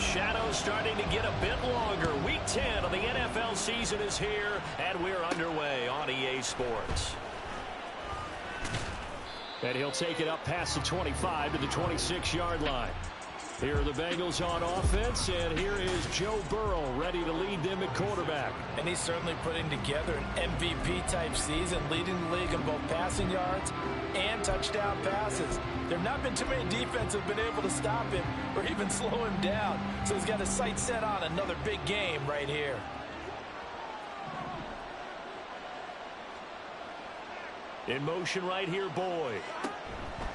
shadows starting to get a bit longer. Week 10 of the NFL season is here, and we're underway on EA Sports. And he'll take it up past the 25 to the 26-yard line. Here are the Bengals on offense, and here is Joe Burrow ready to lead them at quarterback. And he's certainly putting together an MVP-type season, leading the league in both passing yards and touchdown passes. There have not been too many defenses that have been able to stop him or even slow him down. So he's got his sights set on another big game right here. In motion right here, Boyd.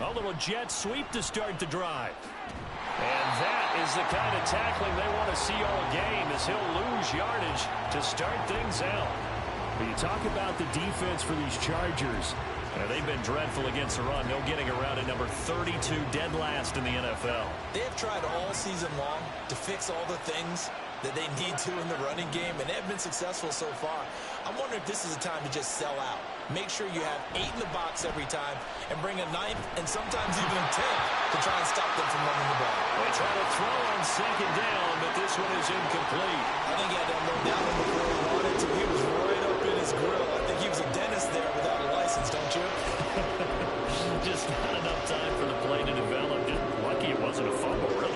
A little jet sweep to start the drive. And that is the kind of tackling they want to see all game, as he'll lose yardage to start things out. When you talk about the defense for these Chargers, they've been dreadful against the run. No getting around at number 32, dead last in the NFL. They have tried all season long to fix all the things that they need to in the running game, and they have been successful so far. I'm wondering if this is a time to just sell out. Make sure you have 8 in the box every time and bring a 9th and sometimes even a 10th to try and stop them from running the ball. They try to throw on second down, but this one is incomplete. I think he had to unload down on before he wanted to. He was right up in his grill. I think he was a dentist there without a license, don't you? Just not enough time for the play to develop. Just lucky it wasn't a fumble, really.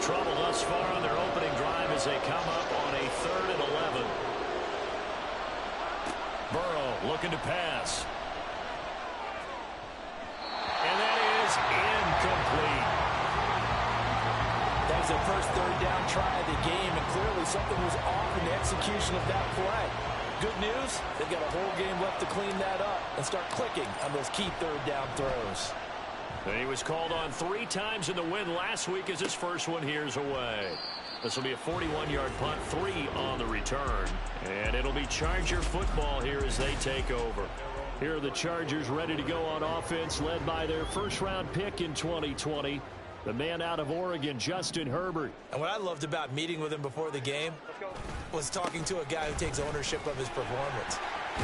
Trouble thus far on their opening drive as they come up on a 3rd and 11. Burrow looking to pass. And that is incomplete. That was their first 3rd down try of the game, and clearly something was off in the execution of that play. Good news, they've got a whole game left to clean that up and start clicking on those key 3rd down throws. He was called on 3 times in the win last week as his first one here's away. This will be a 41-yard punt, 3 on the return. And it'll be Charger football here as they take over. Here are the Chargers ready to go on offense, led by their first-round pick in 2020, the man out of Oregon, Justin Herbert. And what I loved about meeting with him before the game was talking to a guy who takes ownership of his performance.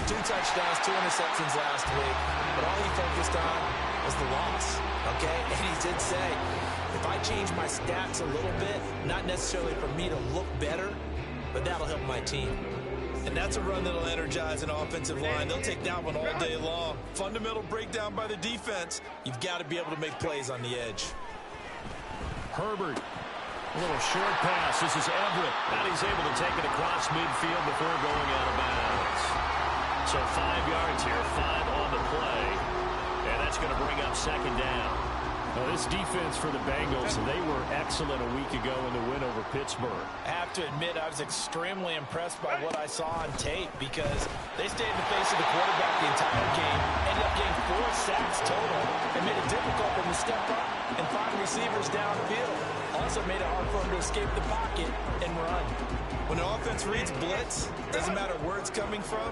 2 touchdowns, 2 interceptions last week, but all he focused on was the loss, okay? And he did say, if I change my stats a little bit, not necessarily for me to look better, but that'll help my team. And that's a run that'll energize an offensive line. They'll take that one all day long. Fundamental breakdown by the defense. You've got to be able to make plays on the edge. Herbert, a little short pass. This is Everett. And he's able to take it across midfield before going out of bounds. So 5 yards here, 5 on the play. And that's going to bring up 2nd down. Now, this defense for the Bengals, they were excellent a week ago in the win over Pittsburgh. I have to admit, I was extremely impressed by what I saw on tape because they stayed in the face of the quarterback the entire game, ended up getting 4 sacks total, and made it difficult for them to step up and find receivers downfield. Also made it hard for them to escape the pocket and run. When the offense reads blitz, doesn't matter where it's coming from,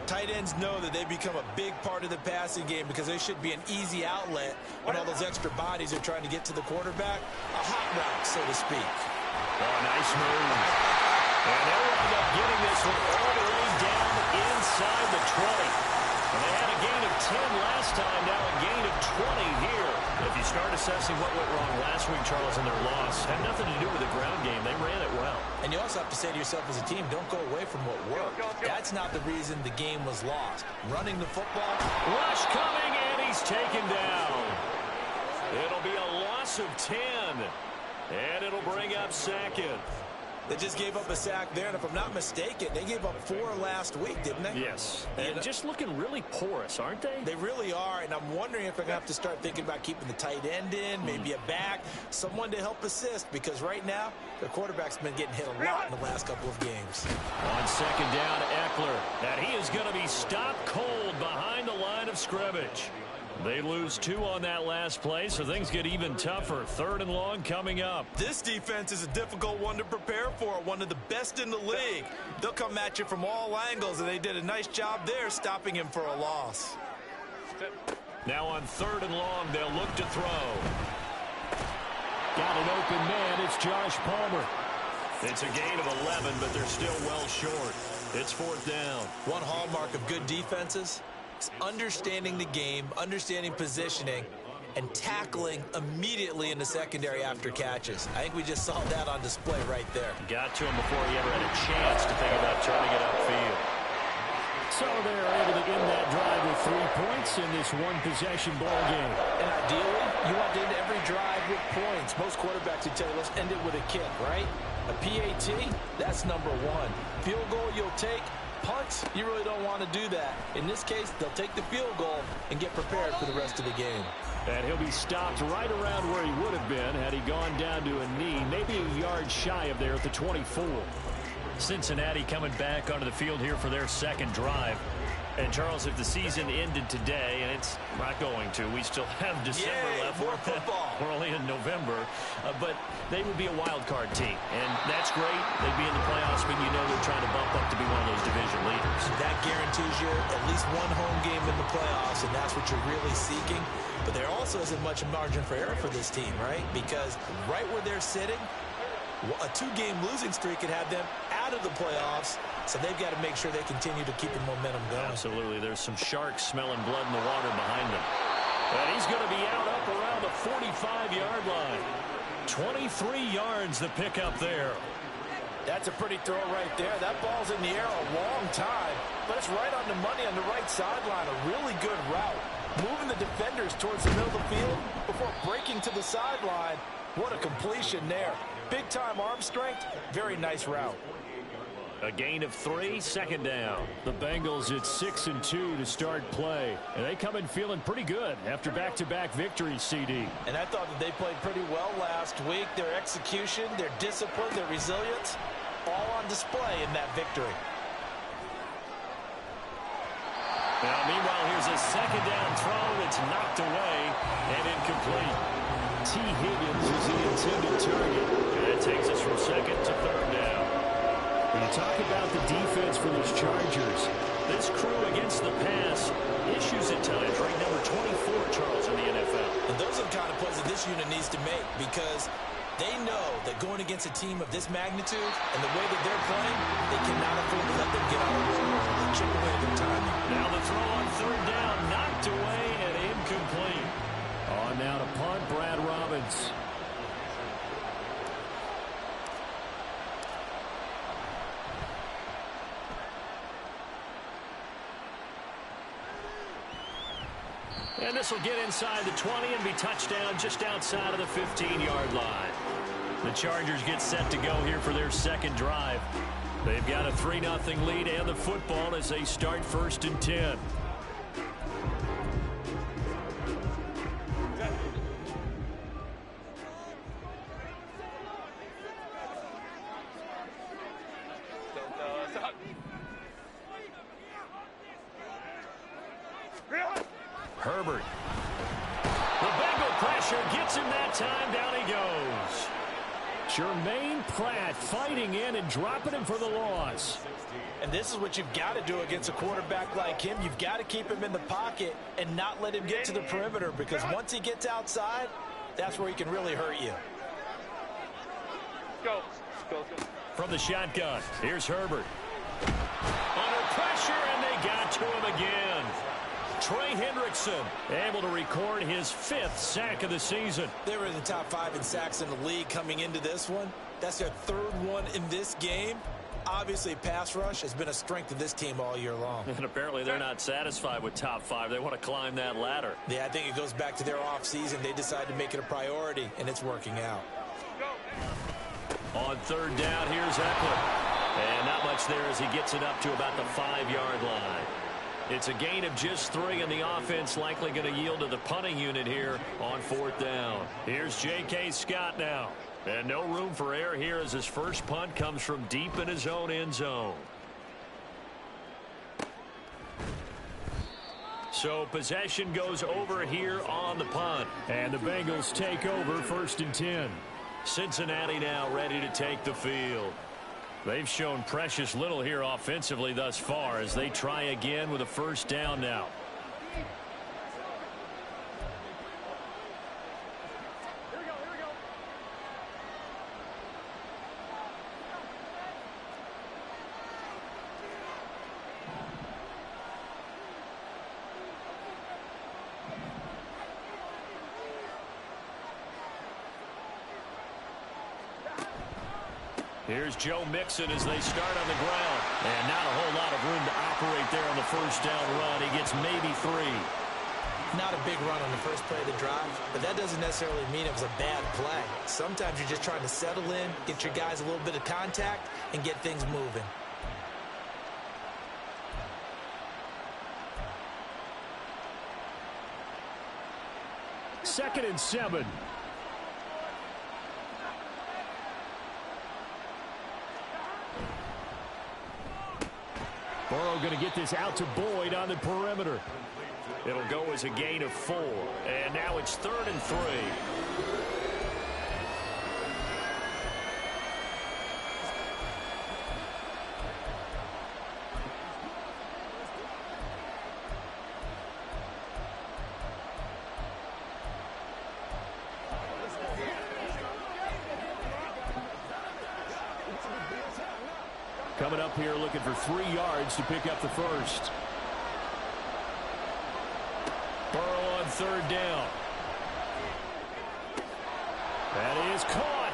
tight ends know that they become a big part of the passing game because they should be an easy outlet when all those extra bodies are trying to get to the quarterback. A hot route, so to speak. Oh, nice move. And they'll end up getting this one all the way down inside the 20. And they had a gain of 10 last time, now a gain of 20 here. If you start assessing what went wrong last week, Charles, in their loss, had nothing to do with the ground game. They ran it well. And you also have to say to yourself as a team, don't go away from what worked. That's not the reason the game was lost. Running the football. Rush coming, and he's taken down. It'll be a loss of 10. And it'll bring up 2nd. They just gave up a sack there, and if I'm not mistaken, they gave up 4 last week, didn't they? Yes. And just looking really porous, aren't they? They really are, and I'm wondering if they're going to have to start thinking about keeping the tight end in, maybe a back, someone to help assist, because right now, their quarterback's been getting hit a lot in the last couple of games. On 2nd down, Eckler, and he is going to be stopped cold behind the line of scrimmage. They lose 2 on that last play, so things get even tougher. 3rd and long coming up. This defense is a difficult one to prepare for, one of the best in the league. They'll come at you from all angles, and they did a nice job there stopping him for a loss. Now on 3rd and long, they'll look to throw. Got an open man. It's Josh Palmer. It's a gain of 11, but they're still well short. It's 4th down. One hallmark of good defenses It's understanding the game, understanding positioning, and tackling immediately in the secondary after catches. I think we just saw that on display right there. Got to him before he ever had a chance to think about turning it upfield. So they're able to end that drive with 3 points in this one-possession ball game. And ideally, you want to end every drive with points. Most quarterbacks would tell you, let's end it with a kick, right? A PAT, that's number one. Field goal you'll take. Punts, you really don't want to do that. In this case, they'll take the field goal and get prepared for the rest of the game. And he'll be stopped right around where he would have been had he gone down to a knee, maybe a yard shy of there at the 24. Cincinnati coming back onto the field here for their second drive. And, Charles, if the season ended today, and it's not going to, we still have December left. More football. We're only in November. But they would be a wild card team. And that's great. They'd be in the playoffs, but you know they're trying to bump up to be one of those division leaders. That guarantees you at least one home game in the playoffs, and that's what you're really seeking. But there also isn't much margin for error for this team, right? Because right where they're sitting, a 2-game losing streak could have them out of the playoffs, so they've got to make sure they continue to keep the momentum going. Absolutely. There's some sharks smelling blood in the water behind them. And he's going to be out up around the 45-yard line. 23 yards the pickup there. That's a pretty throw right there. That ball's in the air a long time, but it's right on the money on the right sideline. A really good route. Moving the defenders towards the middle of the field before breaking to the sideline. What a completion there. Big-time arm strength. Very nice route. A gain of 3, second down. The Bengals at 6-2 to start play. And they come in feeling pretty good after back-to-back victories, CD. And I thought that they played pretty well last week. Their execution, their discipline, their resilience, all on display in that victory. Now, meanwhile, here's a second down throw that's knocked away and incomplete. T. Higgins is the intended target. And that takes us from second to third down. When you talk about the defense for those Chargers, this crew against the pass, issues at times, right? Number 24, Charles, in the NFL. And those are the kind of plays that this unit needs to make because they know that going against a team of this magnitude and the way that they're playing, they cannot afford to let them get out of the way and chip away at their timing. Now the throw on third down, knocked away and incomplete. On now to punt, Brad Robbins. And this will get inside the 20 and be touchdown just outside of the 15-yard line. The Chargers get set to go here for their second drive. They've got a 3-0 lead and the football as they start 1st and 10. Herbert. The Bengal pressure gets him that time. Down he goes. Jermaine Pratt fighting in and dropping him for the loss. And this is what you've got to do against a quarterback like him. You've got to keep him in the pocket and not let him get to the perimeter because once he gets outside, that's where he can really hurt you. Go. From the shotgun, here's Herbert. Under pressure, and they got to him again. Trey Hendrickson able to record his 5th sack of the season. They were in the top 5 in sacks in the league coming into this one. That's their 3rd one in this game. Obviously, pass rush has been a strength of this team all year long. And apparently they're not satisfied with top 5. They want to climb that ladder. Yeah, I think it goes back to their offseason. They decided to make it a priority, and it's working out. On third down, here's Eckler. And not much there as he gets it up to about the 5-yard line. It's a gain of just 3, and the offense likely going to yield to the punting unit here on 4th down. Here's J.K. Scott now. And no room for error here as his first punt comes from deep in his own end zone. So possession goes over here on the punt. And the Bengals take over 1st and 10. Cincinnati now ready to take the field. They've shown precious little here offensively thus far as they try again with a 1st down now. Here's Joe Mixon as they start on the ground. And not a whole lot of room to operate there on the first down run. He gets maybe 3. Not a big run on the first play of the drive, but that doesn't necessarily mean it was a bad play. Sometimes you're just trying to settle in, get your guys a little bit of contact, and get things moving. Second and 7. Burrow going to get this out to Boyd on the perimeter. It'll go as a gain of 4. And now it's 3rd and 3. Coming up here looking for 3 yards to pick up the first. Burrow on 3rd down. That is caught.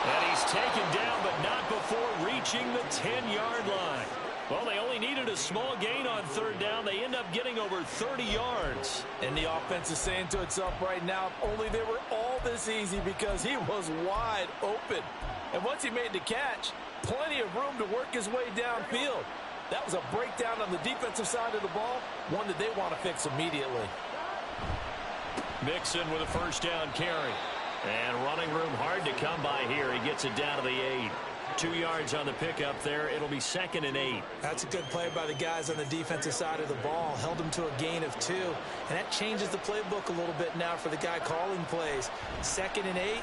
And he's taken down, but not before reaching the 10-yard line. Well, they only needed a small gain on 3rd down. They end up getting over 30 yards. And the offense is saying to itself right now, only they were all this easy because he was wide open. And once he made the catch, plenty of room to work his way downfield. That was a breakdown on the defensive side of the ball, one that they want to fix immediately. Mixon with a first down carry. And running room hard to come by here. He gets it down to the 8. 2 yards on the pickup there. It'll be 2nd and 8. That's a good play by the guys on the defensive side of the ball. Held him to a gain of 2. And that changes the playbook a little bit now for the guy calling plays. 2nd and 8.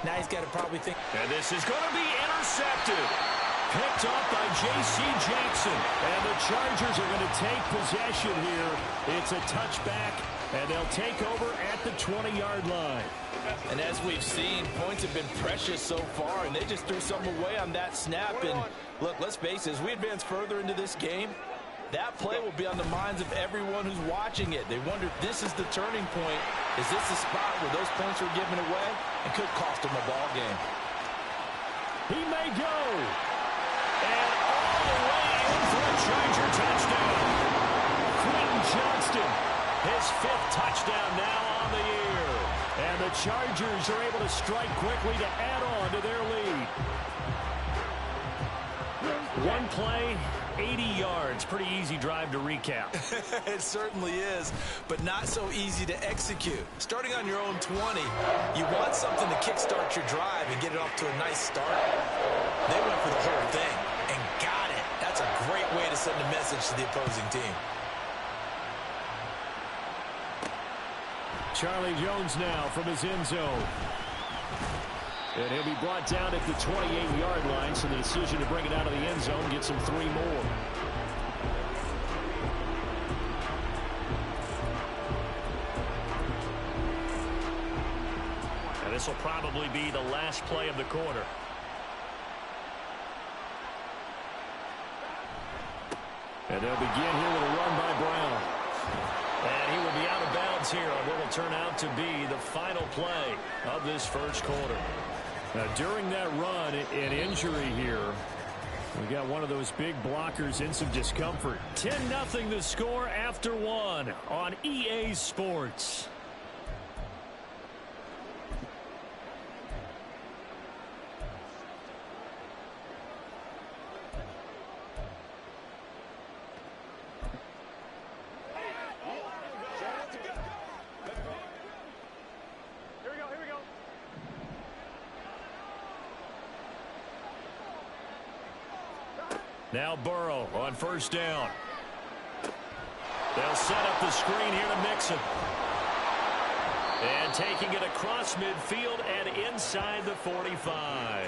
Now he's got to probably think. And this is going to be intercepted. Picked off by J.C. Jackson. And the Chargers are going to take possession here. It's a touchback, and they'll take over at the 20-yard line. And as we've seen, points have been precious so far, and they just threw something away on that snap. And look, let's face it, as we advance further into this game, that play will be on the minds of everyone who's watching it. They wonder if this is the turning point. Is this the spot where those points are given away and could cost them a ball game? He may go. And all the way in for a Charger touchdown. Quentin Johnston, his 5th touchdown now on the year. And the Chargers are able to strike quickly to add on to their lead. One play, 80 yards. Pretty easy drive to recap. It certainly is, but not so easy to execute. Starting on your own 20, you want something to kickstart your drive and get it off to a nice start. They went for the whole thing and got it. That's a great way to send a message to the opposing team. Charlie Jones now from his end zone. And he'll be brought down at the 28-yard line, so the decision to bring it out of the end zone gets him 3 more. And this will probably be the last play of the quarter. And they'll begin here with a run by Brown. And he will be out of bounds here on what will turn out to be the final play of this first quarter. Now, during that run, an injury here. We got one of those big blockers in some discomfort. 10-0 the score after 1 on EA Sports. Now Burrow on first down. They'll set up the screen here to Mixon. And taking it across midfield and inside the 45.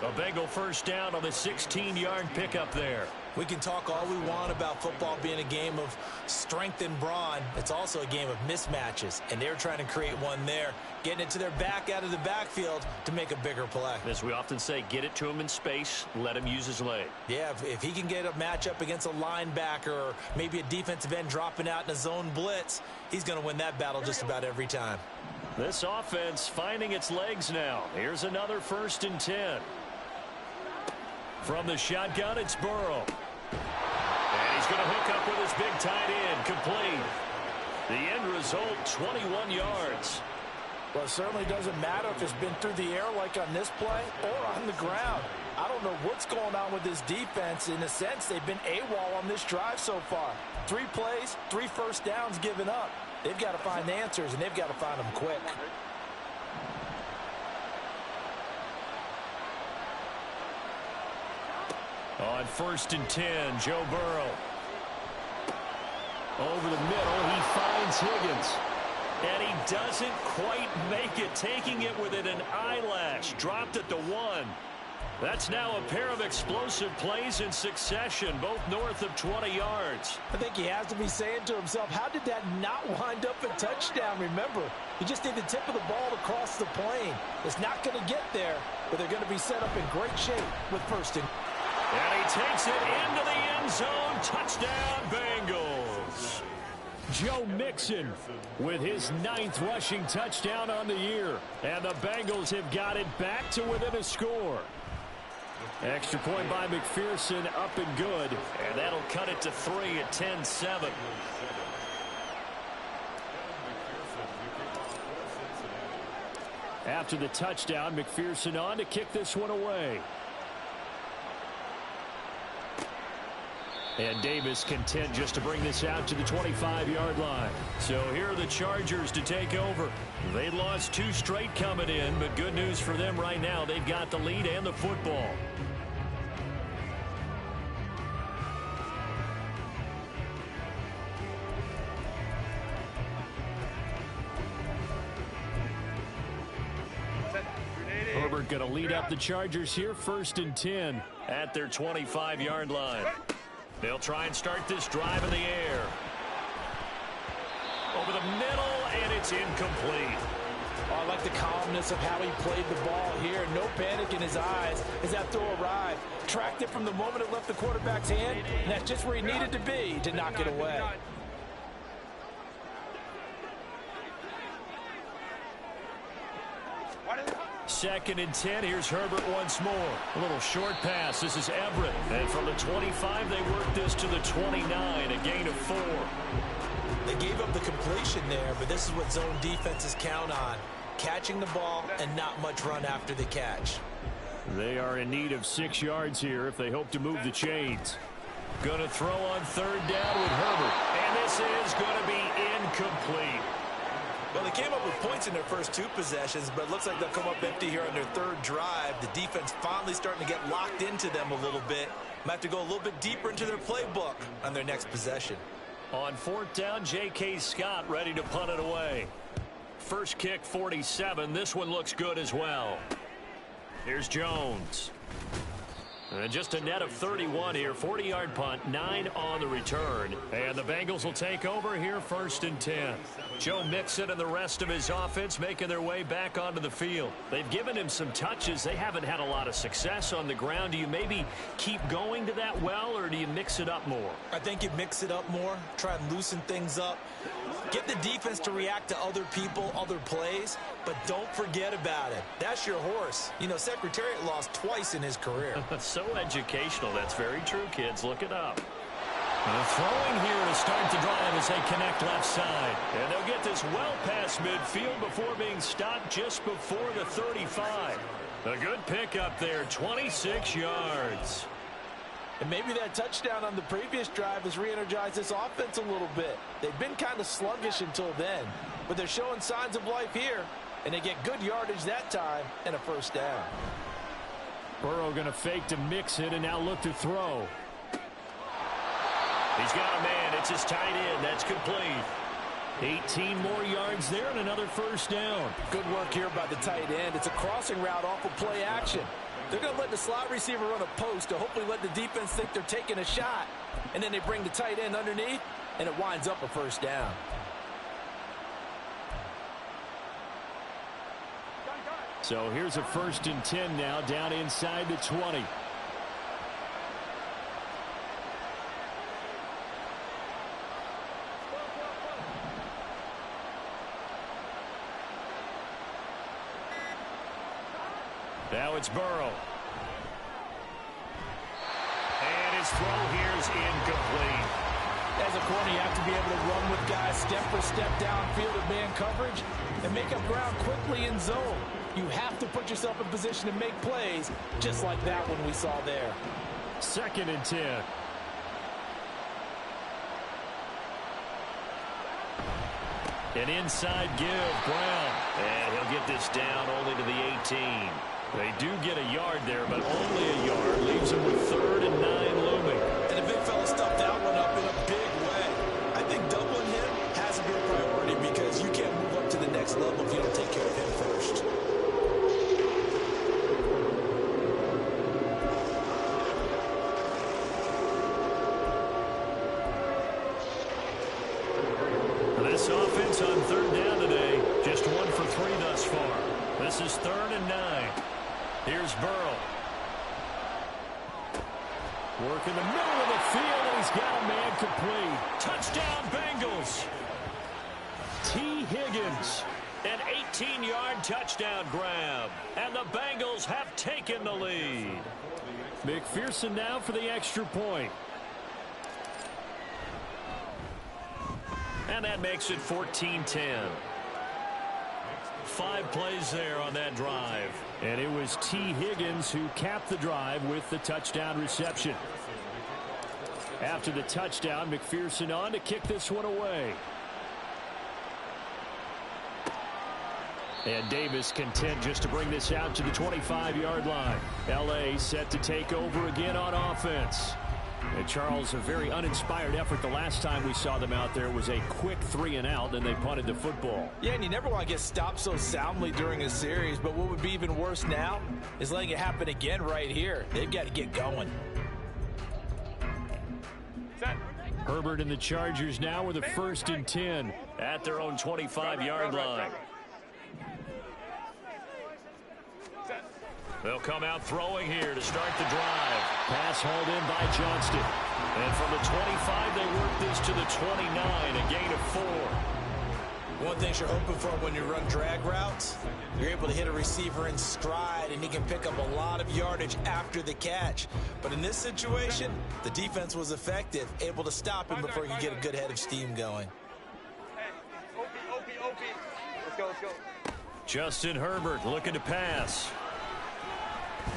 A Bengal first down on the 16-yard pickup there. We can talk all we want about football being a game of strength and brawn. It's also a game of mismatches, and they're trying to create one there, getting it to their back out of the backfield to make a bigger play. As we often say, get it to him in space, let him use his leg. Yeah, if he can get a matchup against a linebacker or maybe a defensive end dropping out in a zone blitz, he's going to win that battle just about every time. This offense finding its legs now. Here's another 1st and 10. From the shotgun, it's Burrow. And he's going to hook up with his big tight end. Complete. The end result, 21 yards. Well, it certainly doesn't matter if it's been through the air like on this play or on the ground. I don't know what's going on with this defense. In a sense, they've been AWOL on this drive so far. 3 plays, 3 first downs given up. They've got to find answers, and they've got to find them quick. On 1st and 10, Joe Burrow. Over the middle, he finds Higgins. And he doesn't quite make it, taking it within an eyelash. Dropped at the 1. That's now a pair of explosive plays in succession, both north of 20 yards. I think he has to be saying to himself, how did that not wind up a touchdown? Remember, he just did the tip of the ball across the plane. It's not going to get there, but they're going to be set up in great shape with 1st and... And he takes it into the end zone. Touchdown, Bengals. Joe Mixon with his 9th rushing touchdown on the year. And the Bengals have got it back to within a score. Extra point by McPherson, up and good. And that'll cut it to 3 at 10-7. After the touchdown, McPherson on to kick this one away. And Davis content just to bring this out to the 25-yard line. So here are the Chargers to take over. They lost 2 straight coming in, but good news for them right now. They've got the lead and the football. Herbert going to lead up the Chargers here, 1st and 10 at their 25-yard line. They'll try and start this drive in the air. Over the middle, and it's incomplete. Oh, I like the calmness of how he played the ball here. No panic in his eyes as that throw arrived. Tracked it from the moment it left the quarterback's hand, and that's just where he needed to be to knock it away. 2nd and 10. Here's Herbert once more. A little short pass. This is Everett. And from the 25, they work this to the 29. A gain of 4. They gave up the completion there, but this is what zone defenses count on. Catching the ball and not much run after the catch. They are in need of 6 yards here if they hope to move the chains. Going to throw on 3rd down with Herbert. And this is going to be incomplete. Well, they came up with points in their first 2 possessions, but it looks like they'll come up empty here on their 3rd drive. The defense finally starting to get locked into them a little bit. Might have to go a little bit deeper into their playbook on their next possession. On 4th down, J.K. Scott ready to punt it away. First kick, 47. This one looks good as well. Here's Jones. And just a net of 31 here. 40-yard punt, 9 on the return. And the Bengals will take over here, 1st and 10. Joe Mixon and the rest of his offense making their way back onto the field. They've given him some touches. They haven't had a lot of success on the ground. Do you maybe keep going to that well, or do you mix it up more? I think you mix it up more, try and loosen things up. Get the defense to react to other people, other plays, but don't forget about it. That's your horse. You know, Secretariat lost twice in his career. So educational. That's very true, kids. Look it up. The throwing here to start the drive as they connect left side. And they'll get this well past midfield before being stopped just before the 35. A good pickup there, 26 yards. And maybe that touchdown on the previous drive has re-energized this offense a little bit. They've been kind of sluggish until then, but they're showing signs of life here, and they get good yardage that time and a 1st down. Burrow going to fake to mix it and now look to throw. He's got a man. It's his tight end. That's complete. 18 more yards there and another 1st down. Good work here by the tight end. It's a crossing route off of play action. They're going to let the slot receiver run a post to hopefully let the defense think they're taking a shot. And then they bring the tight end underneath, and it winds up a 1st down. So here's a 1st and 10 now down inside the 20. Now it's Burrow. And his throw here is incomplete. As a corner, you have to be able to run with guys step for step downfield in man coverage and make up ground quickly in zone. You have to put yourself in position to make plays, just like that one we saw there. 2nd and 10. An inside give, Brown. And he'll get this down only to the 18. They do get a yard there, but only a yard. Leaves him with 3rd and 9 looming. And the big fella stuffed that one up in a big way. I think doubling him has to be a priority because you can't move up to the next level if you don't take care of him first. This offense on 3rd down today, just 1 for 3 thus far. This is 3rd and 9. Here's Burrow. Work in the middle of the field, and he's got a man complete. Touchdown, Bengals. T. Higgins, an 18-yard touchdown grab. And the Bengals have taken the lead. McPherson now for the extra point. And that makes it 14-10. 5 plays there on that drive. And it was T. Higgins who capped the drive with the touchdown reception. After the touchdown, McPherson on to kick this one away. And Davis content just to bring this out to the 25-yard line. L.A. set to take over again on offense. And Charles, a very uninspired effort the last time we saw them out there was a quick 3-and-out, and they punted the football. Yeah, and you never want to get stopped so soundly during a series, but what would be even worse now is letting it happen again right here. They've got to get going. Herbert and the Chargers now with a 1st and 10 at their own 25-yard line. They'll come out throwing here to start the drive. Pass hauled in by Johnston. And from the 25, they work this to the 29, a gain of 4. One thing you're hoping for when you run drag routes, you're able to hit a receiver in stride, and he can pick up a lot of yardage after the catch. But in this situation, the defense was effective, able to stop him before he could get a good head of steam going. Let's go. Justin Herbert looking to pass.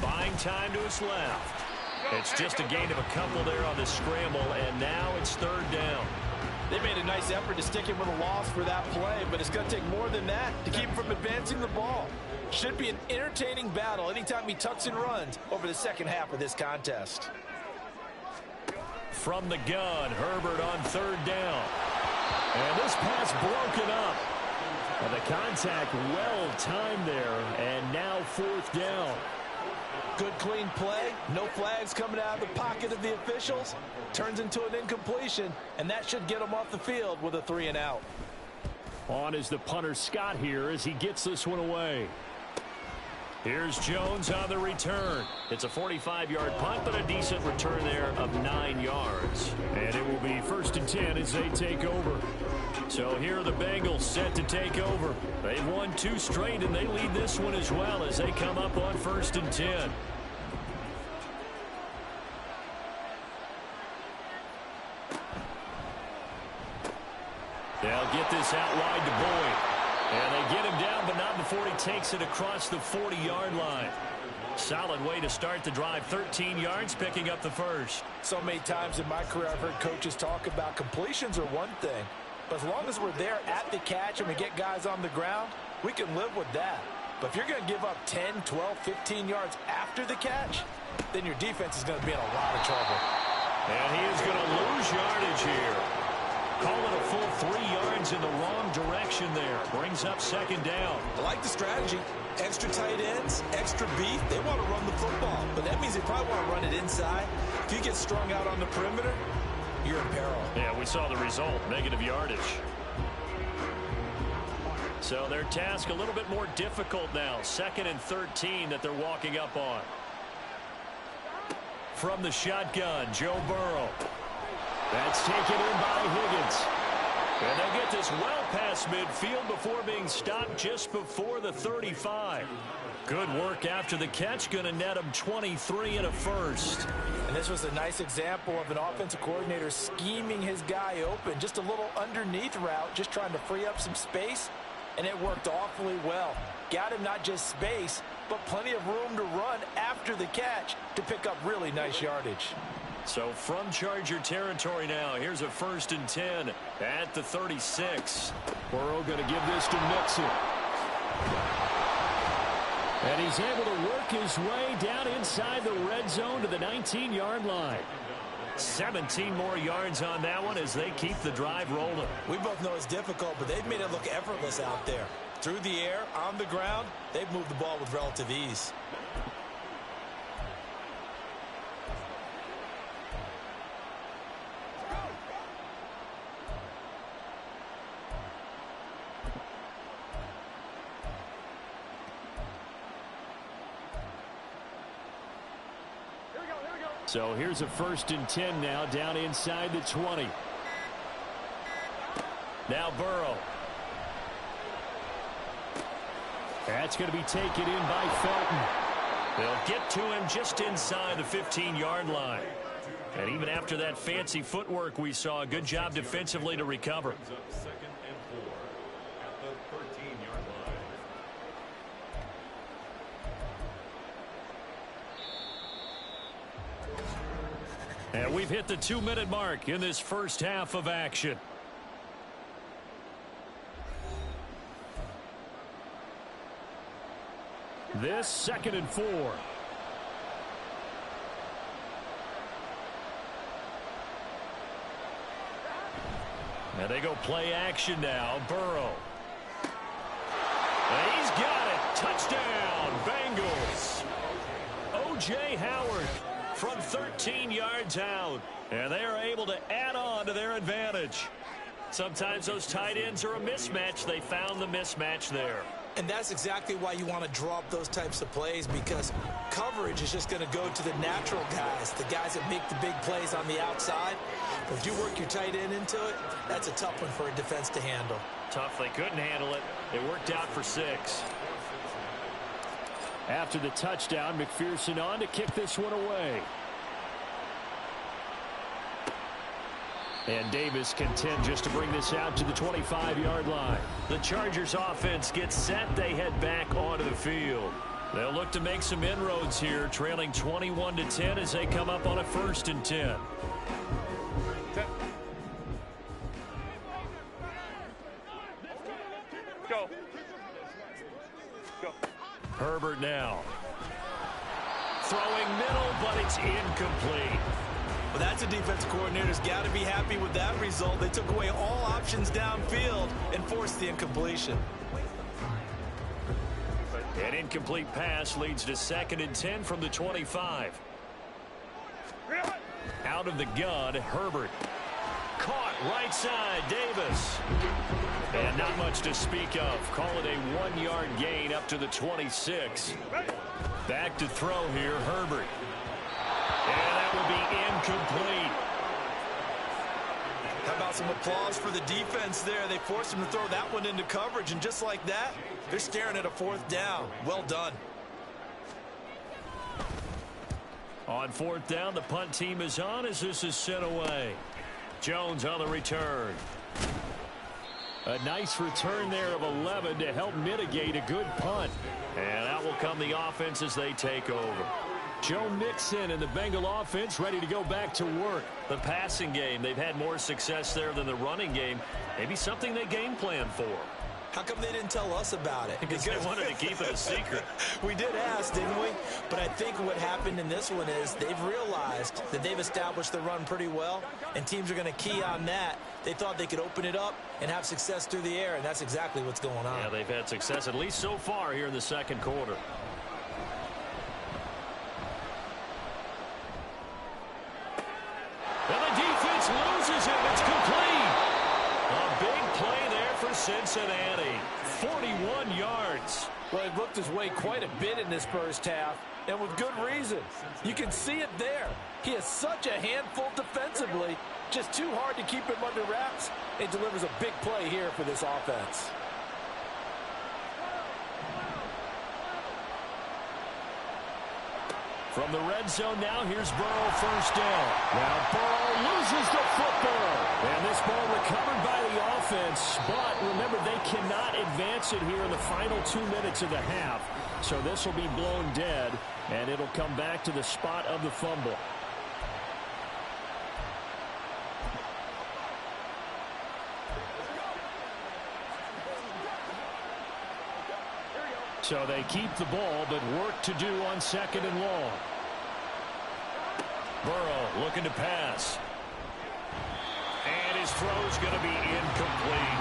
Buying time to his left. It's just a gain of a couple there on the scramble, and now it's 3rd down. They made a nice effort to stick him with a loss for that play, but it's going to take more than that to keep him from advancing the ball. Should be an entertaining battle anytime he tucks and runs over the second half of this contest. From the gun, Herbert on 3rd down. And this pass broken up. And the contact well timed there, and now 4th down. Good, clean play. No flags coming out of the pocket of the officials. Turns into an incompletion, and that should get him off the field with a 3-and-out. On is the punter Scott here as he gets this one away. Here's Jones on the return. It's a 45-yard punt, but a decent return there of 9 yards. And it will be 1st and 10 as they take over. So here are the Bengals set to take over. They've won 2 straight, and they lead this one as well as they come up on 1st and 10. They'll get this out wide to Boyd. And they get him down, but not before he takes it across the 40-yard line. Solid way to start the drive. 13 yards, picking up the first. So many times in my career I've heard coaches talk about completions are one thing. But as long as we're there at the catch and we get guys on the ground, we can live with that. But if you're going to give up 10, 12, 15 yards after the catch, then your defense is going to be in a lot of trouble. And he is going to lose yardage here. Call it a full 3 yards in the wrong direction there. Brings up 2nd down. I like the strategy. Extra tight ends, extra beef. They want to run the football, but that means they probably want to run it inside. If you get strung out on the perimeter, you're in peril. Yeah, we saw the result, negative yardage. So their task a little bit more difficult now. 2nd and 13 that they're walking up on. From the shotgun, Joe Burrow. That's taken in by Higgins. And they'll get this well past midfield before being stopped just before the 35. Good work after the catch. Going to net him 23 and a first. And this was a nice example of an offensive coordinator scheming his guy open. Just a little underneath route, just trying to free up some space. And it worked awfully well. Got him not just space, but plenty of room to run after the catch to pick up really nice yardage. So from Charger territory now, here's a 1st and 10 at the 36. Burrow going to give this to Mixon. And he's able to work his way down inside the red zone to the 19-yard line. 17 more yards on that one as they keep the drive rolling. We both know it's difficult, but they've made it look effortless out there. Through the air, on the ground, they've moved the ball with relative ease. So here's a 1st and 10 now down inside the 20. Now Burrow. That's going to be taken in by Felton. They'll get to him just inside the 15-yard line. And even after that fancy footwork we saw, a good job defensively to recover. And we've hit the 2-minute mark in this first half of action. This 2nd and 4. And they go play action now. Burrow. And he's got it. Touchdown, Bengals. O.J. Howard from 13 yards out. And they are able to add on to their advantage. Sometimes those tight ends are a mismatch. They found the mismatch there. And that's exactly why you want to draw up those types of plays, because coverage is just going to go to the natural guys, the guys that make the big plays on the outside. But if you work your tight end into it, that's a tough one for a defense to handle. Tough. They couldn't handle it. It worked out for 6. After the touchdown, McPherson on to kick this one away. And Davis content just to bring this out to the 25-yard line. The Chargers offense gets set. They head back onto the field. They'll look to make some inroads here, trailing 21-10 as they come up on a 1st and 10. Go. Go. Herbert now. Throwing middle, but it's incomplete. Well, that's a defensive coordinator's got to be happy with that result. They took away all options downfield and forced the incompletion. An incomplete pass leads to 2nd and 10 from the 25. Out of the gun, Herbert. Caught right side, Davis. And not much to speak of. Call it a 1-yard gain up to the 26. Back to throw here, Herbert. And that will be incomplete. How about some applause for the defense there? They forced him to throw that one into coverage, and just like that, they're staring at a 4th down. Well done. On 4th down, the punt team is on as this is sent away. Jones on the return. A nice return there of 11 to help mitigate a good punt. And out will come the offense as they take over. Joe Mixon and the Bengal offense ready to go back to work. The passing game, they've had more success there than the running game. Maybe something they game plan for. How come they didn't tell us about it? Because they wanted to keep it a secret. We did ask, didn't we? But I think what happened in this one is they've realized that they've established the run pretty well, and teams are going to key on that. They thought they could open it up and have success through the air, and that's exactly what's going on. Yeah, they've had success, at least so far here in the 2nd quarter. And the defense loses him. It's complete. A big play there for Cincinnati. 41 yards. Well, he looked his way quite a bit in this first half, and with good reason. You can see it there. He is such a handful defensively, Just too hard to keep him under wraps. It delivers a big play here for this offense. From the red zone now, here's Burrow, first down. Now Burrow loses the football. And this ball recovered by the offense. But remember, they cannot advance it here in the final 2 minutes of the half. So this will be blown dead, and it'll come back to the spot of the fumble. So they keep the ball, but work to do on 2nd and long. Burrow looking to pass. And his throw's going to be incomplete.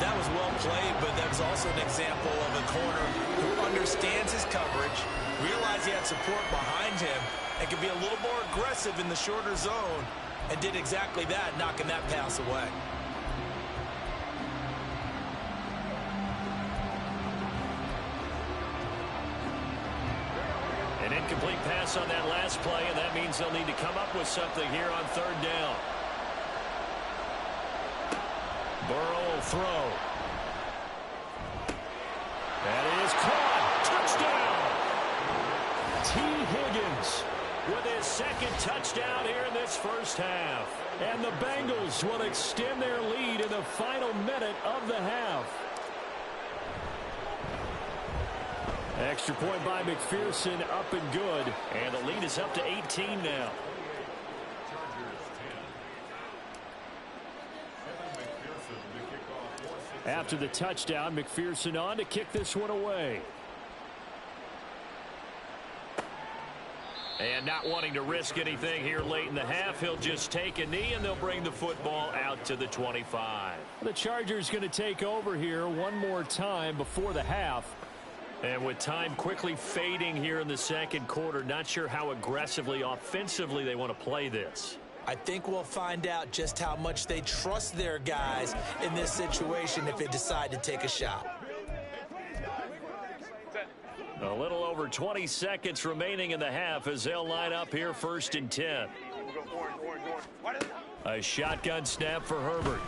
That was well played, but that's also an example of a corner who understands his coverage, realized he had support behind him, and can be a little more aggressive in the shorter zone, and did exactly that, knocking that pass away. An incomplete pass on that last play, and that means they'll need to come up with something here on 3rd down. Burrow will throw. That is caught. Touchdown! T. Higgins with his 2nd touchdown here in this first half. And the Bengals will extend their lead in the final minute of the half. Extra point by McPherson, up and good. And the lead is up to 18 now. After the touchdown, McPherson on to kick this one away. And not wanting to risk anything here late in the half, he'll just take a knee, and they'll bring the football out to the 25. The Chargers going to take over here one more time before the half. And with time quickly fading here in the 2nd quarter, not sure how aggressively, offensively they want to play this. I think we'll find out just how much they trust their guys in this situation if they decide to take a shot. A little over 20 seconds remaining in the half as they'll line up here 1st and 10. A shotgun snap for Herbert.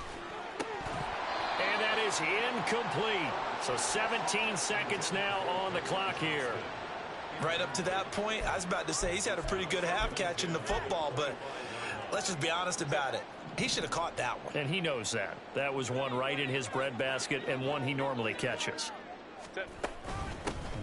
And that is incomplete. So 17 seconds now on the clock here. Right up to that point, I was about to say he's had a pretty good half catching the football, but let's just be honest about it. He should have caught that one. And he knows that. That was one right in his breadbasket and one he normally catches.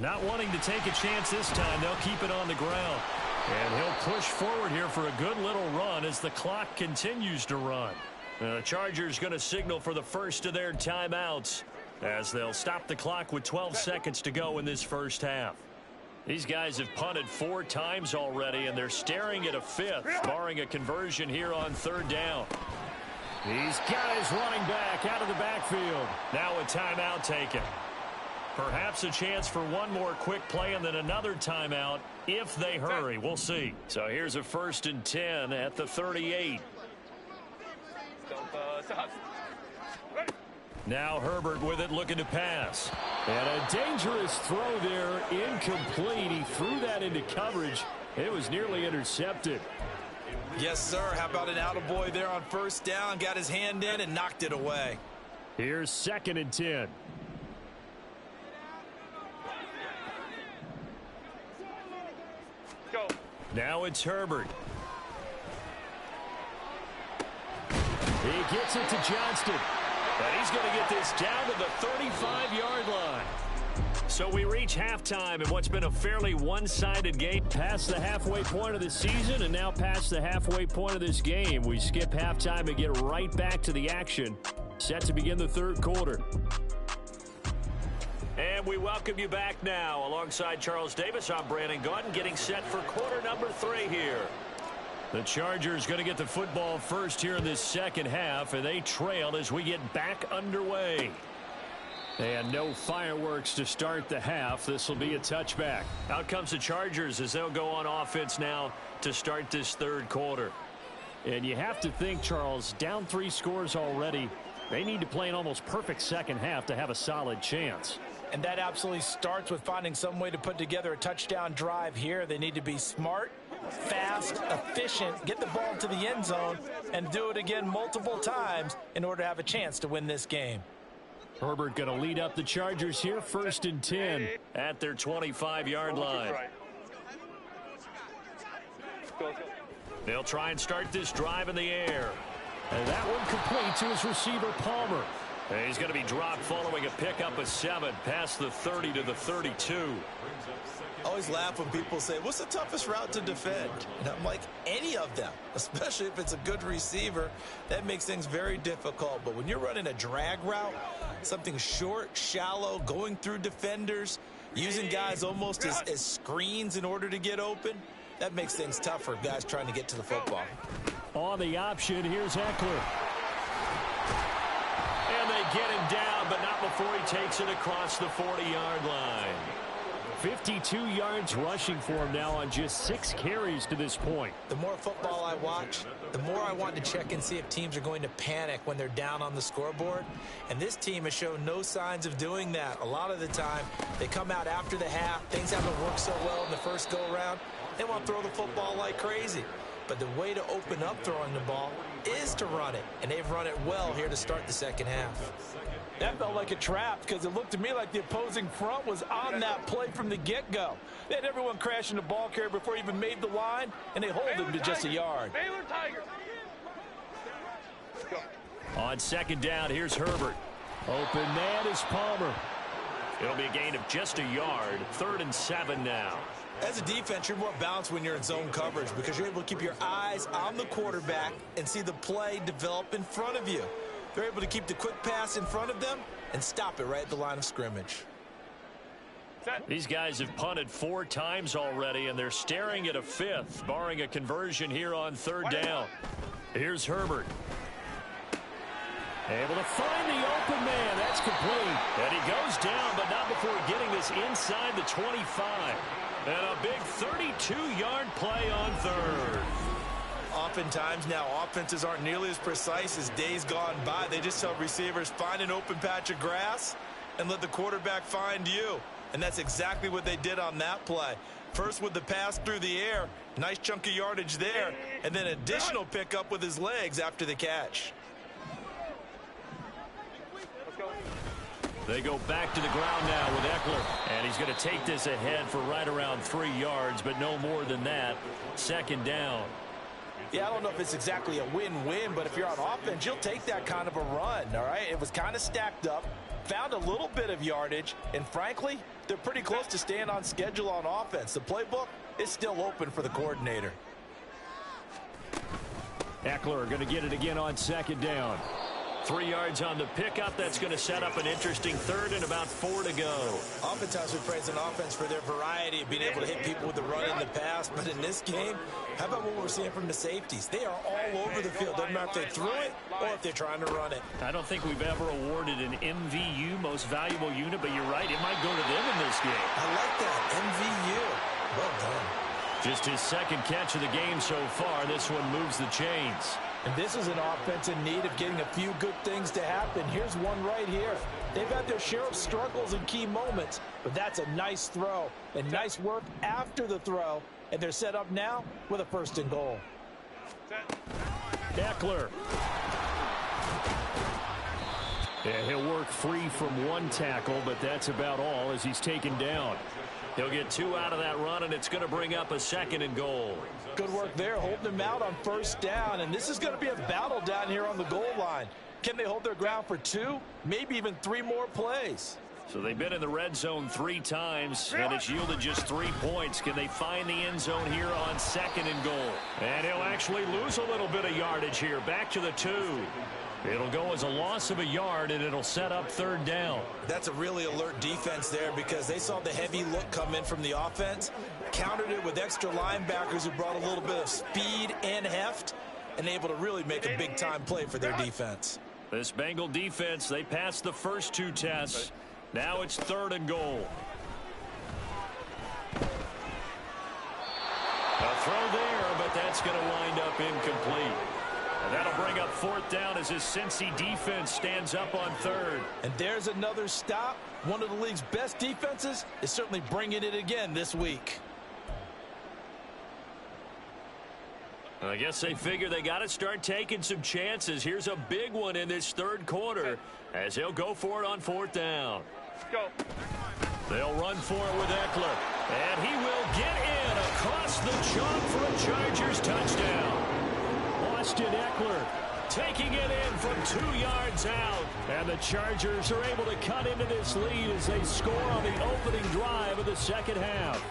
Not wanting to take a chance this time, they'll keep it on the ground. And he'll push forward here for a good little run as the clock continues to run. The Chargers going to signal for the first of their timeouts as they'll stop the clock with 12 seconds to go in this first half. These guys have punted 4 times already, and they're staring at a 5th, barring a conversion here on 3rd down. These guys running back out of the backfield. Now a timeout taken. Perhaps a chance for one more quick play and then another timeout if they hurry. We'll see. So here's a 1st and 10 at the 38. Now Herbert with it, looking to pass. And a dangerous throw there, incomplete. He threw that into coverage. It was nearly intercepted. Yes, sir. How about an attaboy there on 1st down? Got his hand in and knocked it away. Here's 2nd and 10. Go. Now it's Herbert. He gets it to Johnston. And he's going to get this down to the 35-yard line. So we reach halftime in what's been a fairly one-sided game. Past the halfway point of the season and now past the halfway point of this game. We skip halftime and get right back to the action. Set to begin the 3rd quarter. And we welcome you back now. Alongside Charles Davis, I'm Brandon Gaudin, getting set for quarter number 3 here. The Chargers going to get the football first here in this 2nd half, and they trail as we get back underway. And no fireworks to start the half. This will be a touchback. Out comes the Chargers as they'll go on offense now to start this 3rd quarter. And you have to think, Charles, down 3 scores already. They need to play an almost perfect 2nd half to have a solid chance. And that absolutely starts with finding some way to put together a touchdown drive here. They need to be smart, fast, efficient, get the ball to the end zone, and do it again multiple times in order to have a chance to win this game. Herbert going to lead up the Chargers here, 1st and 10 at their 25-yard line. They'll try and start this drive in the air. And that one complete to his receiver, Palmer. And he's going to be dropped following a pickup of 7 past the 30 to the 32. I always laugh when people say, what's the toughest route to defend? And I'm like, any of them, especially if it's a good receiver. That makes things very difficult. But when you're running a drag route, something short, shallow, going through defenders, using guys almost as screens in order to get open, that makes things tough for guys trying to get to the football. On the option, here's Eckler. And they get him down, but not before he takes it across the 40-yard line. 52 yards rushing for him now on just 6 carries to this point. The more football I watch, the more I want to check and see if teams are going to panic when they're down on the scoreboard. And this team has shown no signs of doing that. A lot of the time, they come out after the half. Things haven't worked so well in the first go-around. They want to throw the football like crazy. But the way to open up throwing the ball is to run it. And they've run it well here to start the second half. That felt like a trap because it looked to me like the opposing front was on that play from the get-go. They had everyone crashing the ball carrier before he even made the line, and they hold him to just a yard. On second down, here's Herbert. Open man is Palmer. It'll be a gain of just a yard. 3rd and 7 now. As a defense, you're more balanced when you're in zone coverage because you're able to keep your eyes on the quarterback and see the play develop in front of you. They're able to keep the quick pass in front of them and stop it right at the line of scrimmage. These guys have punted 4 times already, and they're staring at a 5th, barring a conversion here on 3rd down. Here's Herbert. Able to find the open man. That's complete. And he goes down, but not before getting this inside the 25. And a big 32-yard play on 3rd. Oftentimes now, offenses aren't nearly as precise as days gone by. They just tell receivers, find an open patch of grass and let the quarterback find you. And that's exactly what they did on that play. First with the pass through the air, nice chunk of yardage there, and then additional pickup with his legs after the catch. They go back to the ground now with Eckler. And he's going to take this ahead for right around 3 yards, but no more than that. 2nd down. Yeah, I don't know if it's exactly a win-win, but if you're on offense, you'll take that kind of a run, all right? It was kind of stacked up, found a little bit of yardage, and frankly, they're pretty close to staying on schedule on offense. The playbook is still open for the coordinator. Eckler going to get it again on 2nd down. 3 yards on the pickup. That's going to set up an interesting 3rd and about 4 to go. Oftentimes we praise an offense for their variety of being able to hit people with the run in the pass, but in this game, how about what we're seeing from the safeties? They are all over the field. Doesn't matter if they threw it or if they're trying to run it. I don't think we've ever awarded an MVU, most valuable unit, but you're right, it might go to them in this game. I like that, MVU. Well done. Just his 2nd catch of the game so far. This one moves the chains. And this is an offense in need of getting a few good things to happen. Here's one right here. They've had their share of struggles in key moments, but that's a nice throw and nice work after the throw. And they're set up now with a 1st and goal. Eckler. Yeah, he'll work free from 1 tackle, but that's about all as he's taken down. He'll get 2 out of that run, and it's going to bring up a 2nd and goal. Good work there, holding him out on 1st down, and this is going to be a battle down here on the goal line. Can they hold their ground for 2, maybe even 3 more plays? So they've been in the red zone 3 times, and it's yielded just 3 points. Can they find the end zone here on 2nd and goal? And he'll actually lose a little bit of yardage here, back to the 2. It'll go as a loss of a yard, and it'll set up 3rd down. That's a really alert defense there because they saw the heavy look come in from the offense, countered it with extra linebackers who brought a little bit of speed and heft, and able to really make a big-time play for their defense. This Bengal defense, they passed the first 2 tests. Now it's 3rd and goal. A throw there, but that's going to wind up incomplete. And that'll bring up 4th down as his Cincy defense stands up on 3rd. And there's another stop. One of the league's best defenses is certainly bringing it again this week. I guess they figure they got to start taking some chances. Here's a big one in this third quarter as he'll go for it on 4th down. Go. They'll run for it with Eckler. And he will get in across the chalk for a Chargers touchdown. Austin Eckler taking it in from 2 yards out. And the Chargers are able to cut into this lead as they score on the opening drive of the second half.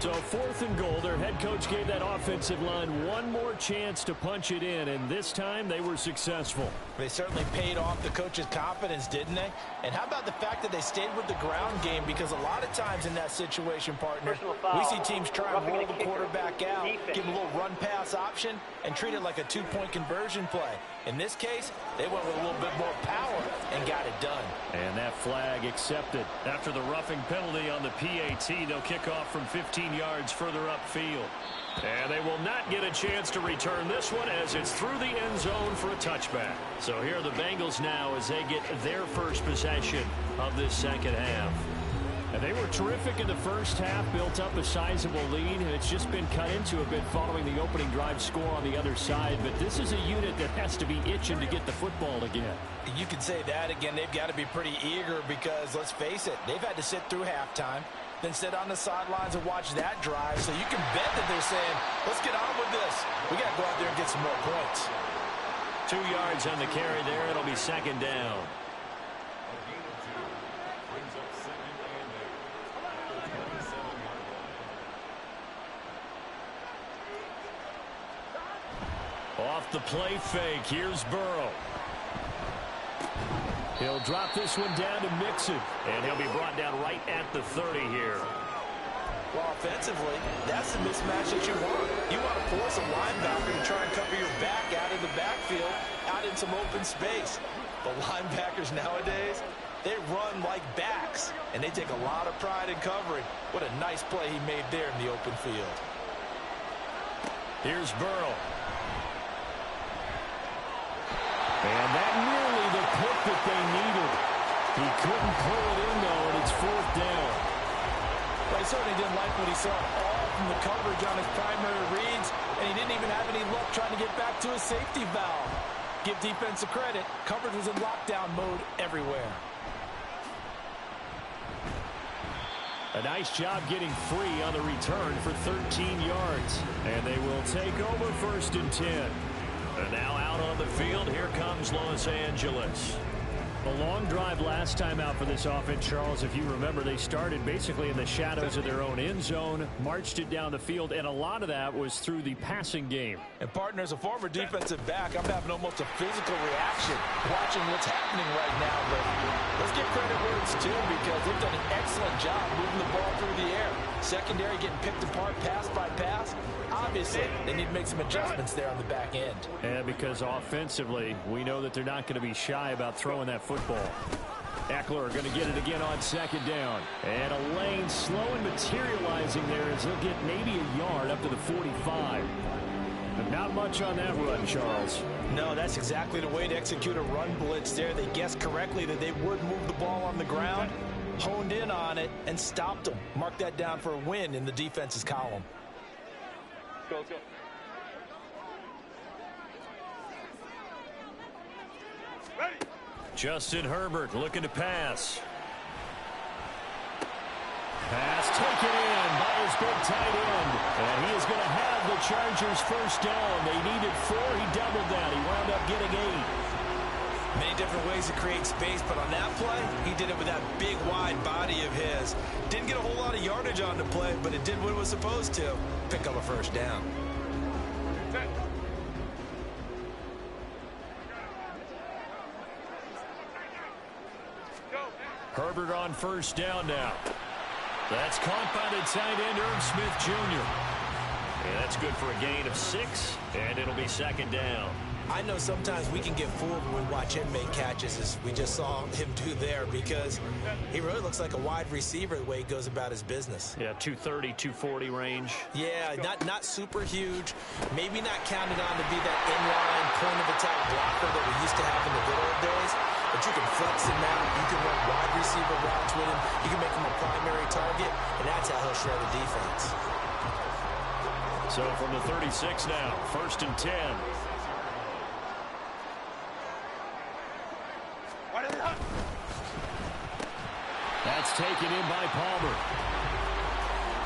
So 4th and goal, their head coach gave that offensive line one more chance to punch it in, and this time they were successful. They certainly paid off the coach's confidence, didn't they? And how about the fact that they stayed with the ground game? Because a lot of times in that situation, partner, we see teams try and roll the quarterback out, give him a little run-pass option, and treat it like a 2-point conversion play. In this case, they went with a little bit more power and got it done. And that flag accepted. After the roughing penalty on the PAT, they'll kick off from 15 yards further upfield. And they will not get a chance to return this one as it's through the end zone for a touchback. So here are the Bengals now as they get their first possession of this second half. And they were terrific in the first half, built up a sizable lead, and it's just been cut into a bit following the opening drive score on the other side. But this is a unit that has to be itching to get the football again. You could say that again. They've got to be pretty eager because, let's face it, they've had to sit through halftime, then sit on the sidelines and watch that drive. So you can bet that they're saying, let's get on with this. We got to go out there and get some more points. 2 yards on the carry there. It'll be second down. Off the play fake, here's Burrow. He'll drop this one down to Mixon, and he'll be brought down right at the 30 here. Well, offensively, that's the mismatch that you want. You want to force a linebacker to try and cover your back out of the backfield, out in some open space. But linebackers nowadays, they run like backs, and they take a lot of pride in covering. What a nice play he made there in the open field. Here's Burrow. And that nearly the pick that they needed. He couldn't pull it in, though, and it's 4th down. Well, he certainly didn't like what he saw all from the coverage on his primary reads, and he didn't even have any luck trying to get back to his safety valve. Give defense credit. Coverage was in lockdown mode everywhere. A nice job getting free on the return for 13 yards. And they will take over 1st and 10. And now out on the field, here comes Los Angeles. A long drive last time out for this offense, Charles. If you remember, they started basically in the shadows of their own end zone, marched it down the field, and a lot of that was through the passing game. And, partner, as a former defensive back, I'm having almost a physical reaction watching what's happening right now. But let's give credit where it's due because they've done an excellent job moving the ball through the air. Secondary getting picked apart pass by pass. Obviously, they need to make some adjustments there on the back end. And because offensively, we know that they're not going to be shy about throwing that football. Eckler going to get it again on 2nd down. And a lane slow and materializing there as he'll get maybe a yard up to the 45. But not much on that run, Charles. No, that's exactly the way to execute a run blitz there. They guessed correctly that they would move the ball on the ground, honed in on it, and stopped them. Mark that down for a win in the defense's column. Go, let's go. Ready. Justin Herbert looking to pass. Pass taken in by his big tight end. And he is going to have the Chargers 1st down. They needed 4. He doubled that. He wound up getting 8. Many different ways to create space, but on that play, he did it with that big, wide body of his. Didn't get a whole lot of yardage on the play, but it did what it was supposed to. Pick up a 1st down. Set. Go. Herbert on 1st down now. That's caught by the tight end, Irv Smith Jr. And that's good for a gain of 6, and it'll be 2nd down. I know sometimes we can get fooled when we watch him make catches, as we just saw him do there, because he really looks like a wide receiver the way he goes about his business. Yeah, 230, 240 range. Yeah, not super huge. Maybe not counted on to be that inline point-of-attack blocker that we used to have in the good old days. But you can flex him out. You can run wide receiver routes with him. You can make him a primary target, and that's how he'll shred the defense. So from the 36 now, 1st and 10. That's taken in by Palmer.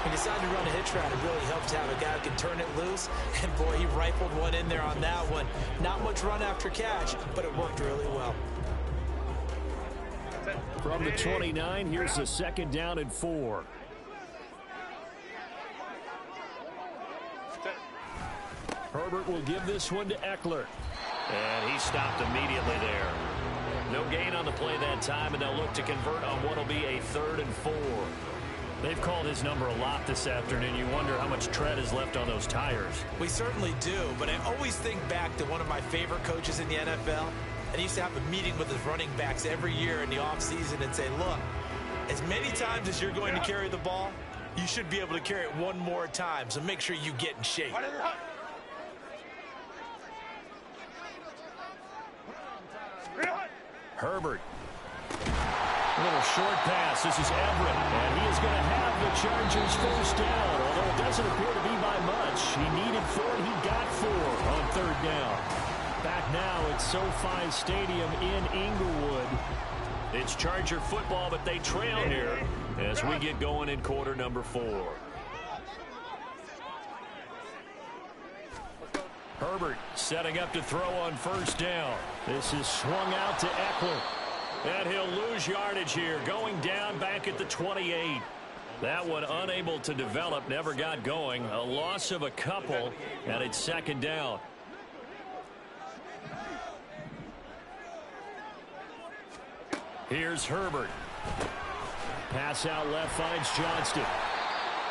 He decided to run a hitch route. It really helps to have a guy who can turn it loose. And, boy, he rifled one in there on that one. Not much run after catch, but it worked really well. From the 29, here's the 2nd down and 4. Herbert will give this one to Eckler. And he stopped immediately there. No gain on the play that time, and they'll look to convert on what will be a 3rd and 4. They've called his number a lot this afternoon. You wonder how much tread is left on those tires. We certainly do, but I always think back to one of my favorite coaches in the NFL. And he used to have a meeting with his running backs every year in the offseason and say, look, as many times as you're going to carry the ball, you should be able to carry it one more time, so make sure you get in shape. Herbert. A little short pass. This is Everett. And he is going to have the Chargers 1st down. Although it doesn't appear to be by much. He needed 4 and he got 4 on 3rd down. Back now at SoFi Stadium in Inglewood. It's Charger football, but they trail here as we get going in quarter number 4. Herbert setting up to throw on 1st down. This is swung out to Eckler. And he'll lose yardage here, going down back at the 28. That one unable to develop, never got going. A loss of a couple, and it's 2nd down. Here's Herbert. Pass out left finds Johnston.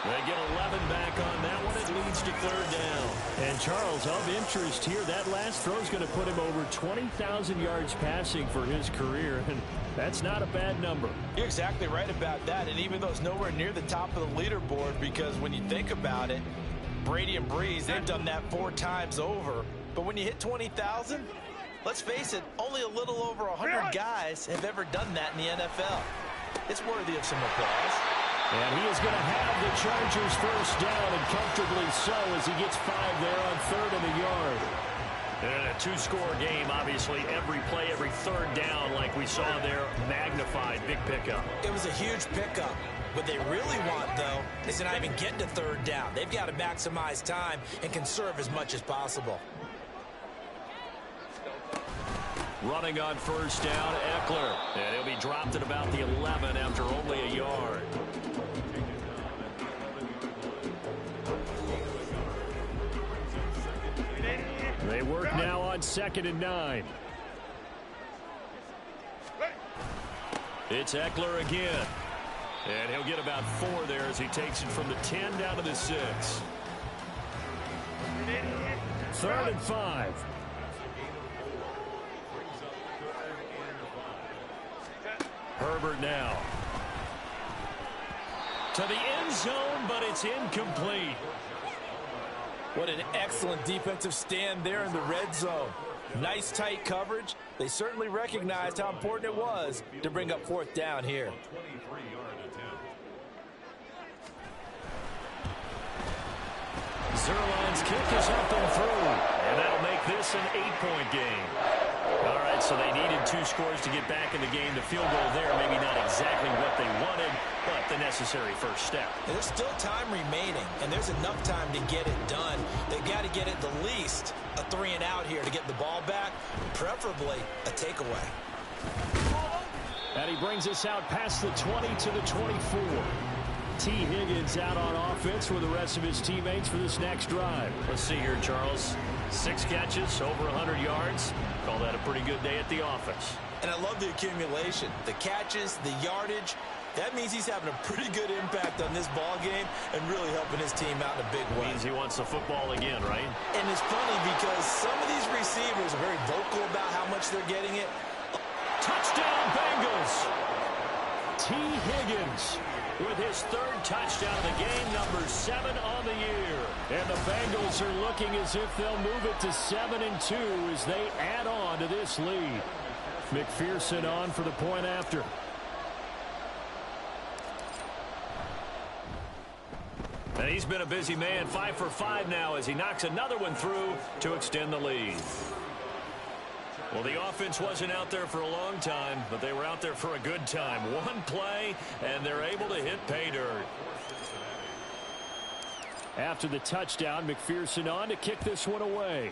They get 11 back on that one. It leads to 3rd down. And Charles, of interest here, that last throw is going to put him over 20,000 yards passing for his career. And that's not a bad number. You're exactly right about that. And even though it's nowhere near the top of the leaderboard, because when you think about it, Brady and Breeze, they've done that 4 times over. But when you hit 20,000, let's face it, only a little over 100 guys have ever done that in the NFL. It's worthy of some applause. And he is going to have the Chargers 1st down, and comfortably so, as he gets 5 there on 3rd and a yard. And a 2-score game, obviously, every play, every 3rd down, like we saw there, magnified, big pickup. It was a huge pickup. What they really want, though, is to not even get to 3rd down. They've got to maximize time and conserve as much as possible. Running on 1st down, Eckler. And he'll be dropped at about the 11 after only a yard. They work now on 2nd and 9. It's Eckler again. And he'll get about 4 there as he takes it from the 10 down to the 6. 3rd and 5. Herbert now. To the end zone, but it's incomplete. What an excellent defensive stand there in the red zone. Nice tight coverage. They certainly recognized how important it was to bring up 4th down here. Zerline's kick is up and through, and that'll make this an 8-point game. All right, so they needed 2 scores to get back in the game. The field goal there, maybe not exactly what they wanted, but the necessary first step. And there's still time remaining, and there's enough time to get it done. They've got to get it the least a 3 and out here to get the ball back, preferably a takeaway. And he brings us out past the 20 to the 24. T. Higgins out on offense with the rest of his teammates for this next drive. Let's see here, Charles. 6 catches, over 100 yards. Call that a pretty good day at the office. And I love the accumulation, the catches, the yardage. That means he's having a pretty good impact on this ball game and really helping his team out in a big way. Means he wants the football again, right? And it's funny because some of these receivers are very vocal about how much they're getting it. Touchdown, Bengals! T. Higgins with his 3rd touchdown of the game, number 7 on the year. And the Bengals are looking as if they'll move it to 7-2 as they add on to this lead. McPherson on for the point after. And he's been a busy man, 5 for 5 now as he knocks another one through to extend the lead. Well, the offense wasn't out there for a long time, but they were out there for a good time. One play, and they're able to hit pay dirt. After the touchdown, McPherson on to kick this one away.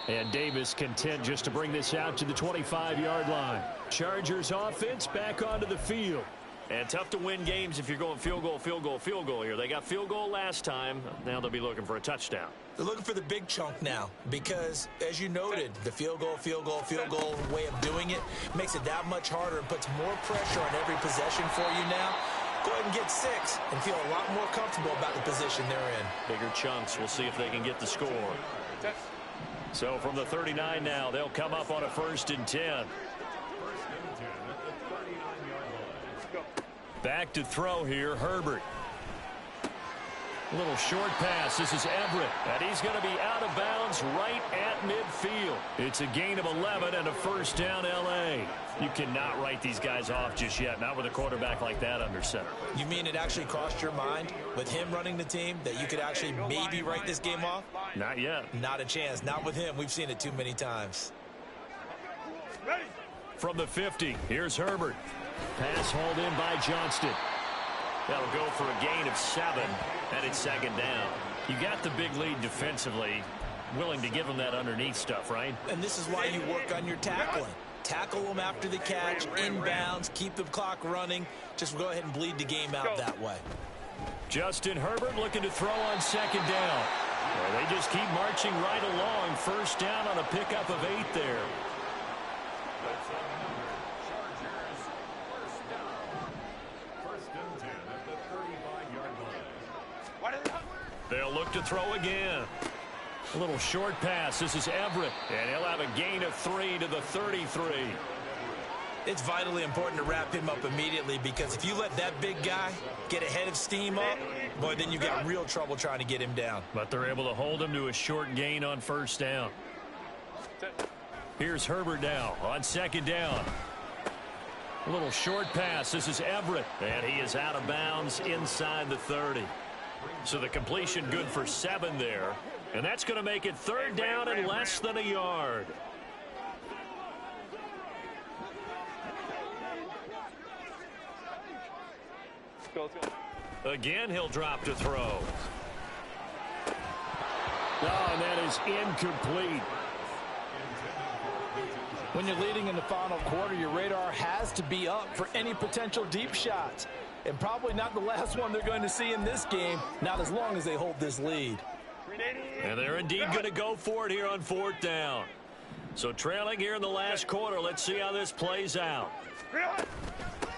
And Davis content just to bring this out to the 25-yard line. Chargers offense back onto the field. And tough to win games if you're going field goal, field goal, field goal here. They got field goal last time. Now they'll be looking for a touchdown. They're looking for the big chunk now because, as you noted, the field goal way of doing it makes it that much harder and puts more pressure on every possession for you now. Go ahead and get 6 and feel a lot more comfortable about the position they're in. Bigger chunks. We'll see if they can get the score. So from the 39 now, they'll come up on a 1st and 10. Back to throw here, Herbert. A little short pass. This is Everett. And he's going to be out of bounds right at midfield. It's a gain of 11 and a 1st down L.A. You cannot write these guys off just yet, not with a quarterback like that under center. You mean it actually crossed your mind with him running the team that you could actually maybe write this game off? Not yet. Not a chance. Not with him. We've seen it too many times. From the 50, here's Herbert. Pass hauled in by Johnston. That'll go for a gain of 7, and it's 2nd down. You got the big lead defensively, willing to give them that underneath stuff, right? And this is why you work on your tackling. Tackle them after the catch, inbounds, keep the clock running. Just go ahead and bleed the game out that way. Justin Herbert looking to throw on 2nd down. Well, they just keep marching right along. 1st down on a pickup of 8 there. They'll look to throw again. A little short pass. This is Everett. And he'll have a gain of 3 to the 33. It's vitally important to wrap him up immediately because if you let that big guy get ahead of steam up, boy, then you've got real trouble trying to get him down. But they're able to hold him to a short gain on 1st down. Here's Herbert now on 2nd down. A little short pass. This is Everett. And he is out of bounds inside the 30. So the completion good for 7 there. And that's going to make it 3rd down and less than a yard. Again, he'll drop to throw. Oh, and that is incomplete. When you're leading in the final quarter, your radar has to be up for any potential deep shots. And probably not the last one they're going to see in this game, not as long as they hold this lead. And they're indeed going to go for it here on 4th down. So trailing here in the last quarter, let's see how this plays out.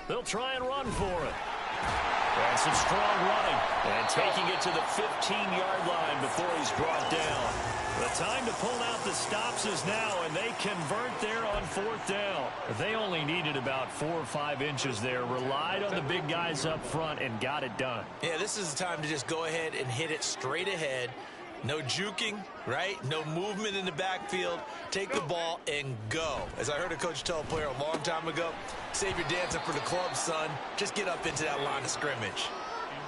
They'll try and run for it. And some strong running. And taking it to the 15-yard line before he's brought down. The time to pull out the stops is now, and they convert there on 4th down. They only needed about 4 or 5 inches there, relied on the big guys up front, and got it done. Yeah, this is the time to just go ahead and hit it straight ahead. No juking, right? No movement in the backfield. Take the ball and go. As I heard a coach tell a player a long time ago, save your dancing for the club, son. Just get up into that line of scrimmage.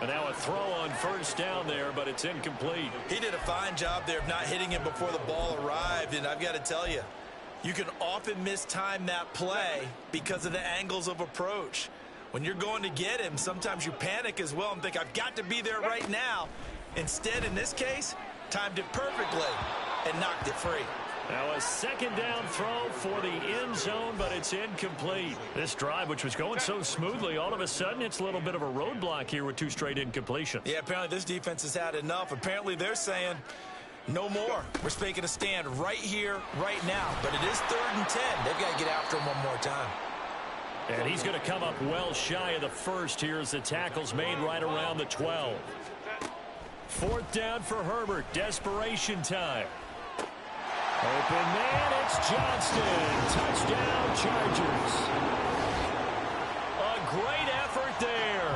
And now a throw on 1st down there, but it's incomplete. He did a fine job there of not hitting him before the ball arrived, and I've got to tell you, you can often mistime that play because of the angles of approach. When you're going to get him, sometimes you panic as well and think, I've got to be there right now. Instead, in this case, timed it perfectly and knocked it free. Now a 2nd down throw for the end zone, but it's incomplete. This drive, which was going so smoothly, all of a sudden it's a little bit of a roadblock here with 2 straight incompletions. Yeah, apparently this defense has had enough. Apparently they're saying, no more. We're making a stand right here, right now. But it is 3rd and 10. They've got to get after him one more time. And he's going to come up well shy of the 1st here as the tackle's made right around the 12. 4th down for Herbert. Desperation time. Open man, it's Johnston. Touchdown, Chargers. A great effort there.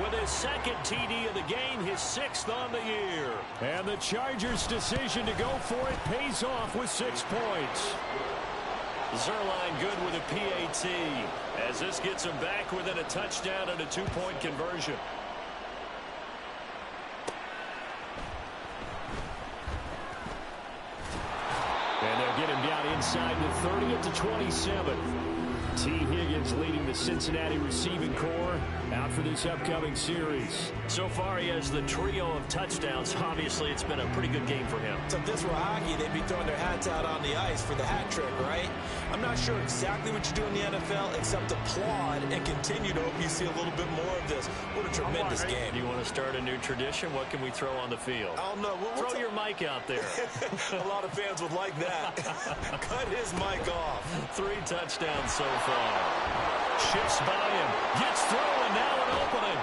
With his 2nd TD of the game, his 6th on the year. And the Chargers' decision to go for it pays off with 6 points. Zerline good with a PAT as this gets him back within a touchdown and a 2-point conversion. And they'll get him down inside the 30 at the 27. T. Higgins leading the Cincinnati receiving corps out for this upcoming series. So far, he has the trio of touchdowns. Obviously, it's been a pretty good game for him. So if this were hockey, they'd be throwing their hats out on the ice for the hat trick, right? I'm not sure exactly what you do in the NFL except applaud and continue to hope you see a little bit more of this. What a tremendous game. Do you want to start a new tradition? What can we throw on the field? I don't know. Throw your mic out there. A lot of fans would like that. Cut his mic off. 3 touchdowns so far. Shifts by him. Gets through, and now an opening.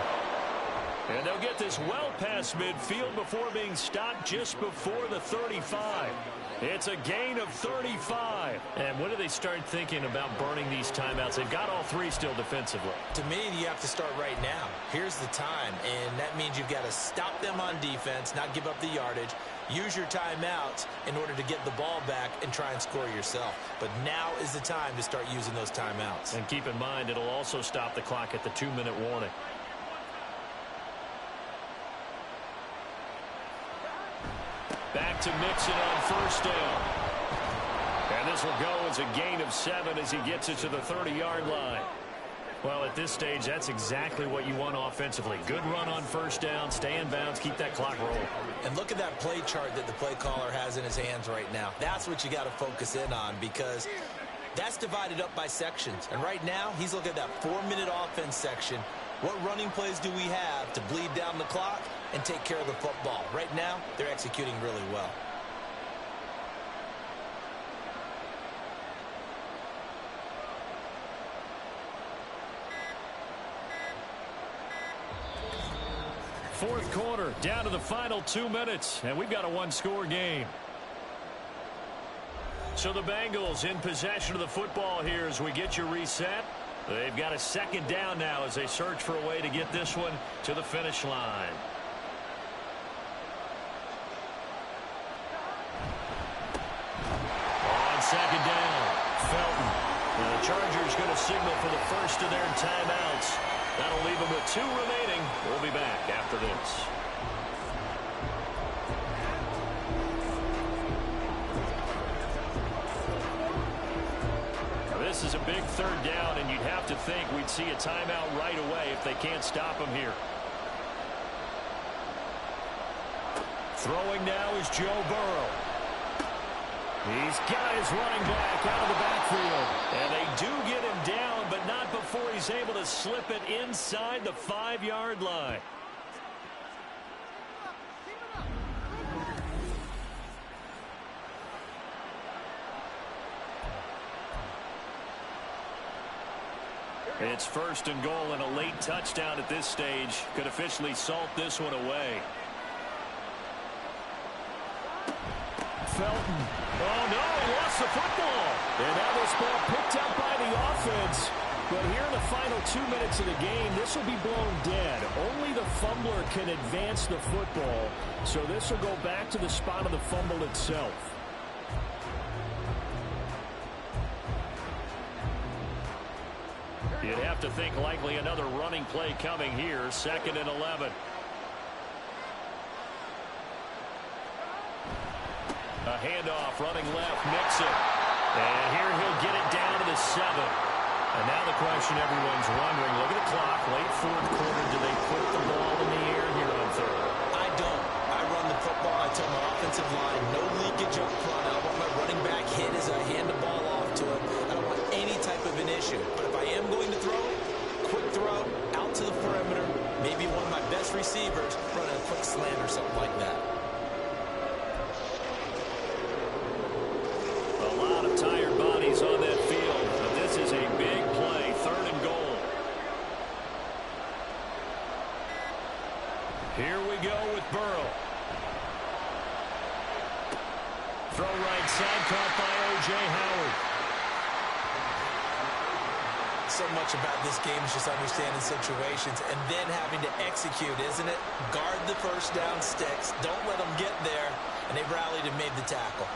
And they'll get this well past midfield before being stopped just before the 35. It's a gain of 35. And when do they start thinking about burning these timeouts? They've got all 3 still defensively. To me, you have to start right now. Here's the time, and that means you've got to stop them on defense, not give up the yardage, use your timeouts in order to get the ball back and try and score yourself. But now is the time to start using those timeouts. And keep in mind, it'll also stop the clock at the 2-minute warning. Back to Mixon on first down. And this will go as a gain of 7 as he gets it to the 30-yard line. Well, at this stage, that's exactly what you want offensively. Good run on first down, stay in bounds, keep that clock rolling. And look at that play chart that the play caller has in his hands right now. That's what you got to focus in on because that's divided up by sections. And right now, he's looking at that 4-minute offense section. What running plays do we have to bleed down the clock and take care of the football? Right now, they're executing really well. Fourth quarter, down to the final 2 minutes, and we've got a 1-score game. So the Bengals in possession of the football here as we get you reset. They've got a second down now as they search for a way to get this one to the finish line. On second down, Felton. The Chargers going to signal for the first of their timeouts. That'll leave them with 2 remaining. We'll be back after this. This is a big third down, and you'd have to think we'd see a timeout right away if they can't stop him here. Throwing now is Joe Burrow. He's got his running back out of the backfield. And they do get him down, but not before he's able to slip it inside the 5-yard line. It's first and goal, and a late touchdown at this stage could officially salt this one away. Felton. Oh, no, he lost the football. And now this ball picked up by the offense. But here in the final 2 minutes of the game, this will be blown dead. Only the fumbler can advance the football. So this will go back to the spot of the fumble itself. You'd have to think likely another running play coming here. 2nd and 11. A handoff running left, Mixon. And here he'll get it down to the 7. And now the question everyone's wondering, look at the clock, late 4th quarter, do they put the ball in the air here on 3rd? I don't. I run the football. I tell my offensive line, no leakage up front. I want my running back hit as I hand the ball off to him. I don't want any type of an issue. But if I am going to throw, quick throw, out to the perimeter, maybe one of my best receivers running a quick slant or something like that. A lot of tired bodies on that field, but this is a big play, 3rd and goal. Here we go with Burrow. Throw right side, caught by O.J. Howard. So much about this game is just understanding situations and then having to execute, isn't it? Guard the first down sticks. Don't let them get there. And they rallied and made the tackle.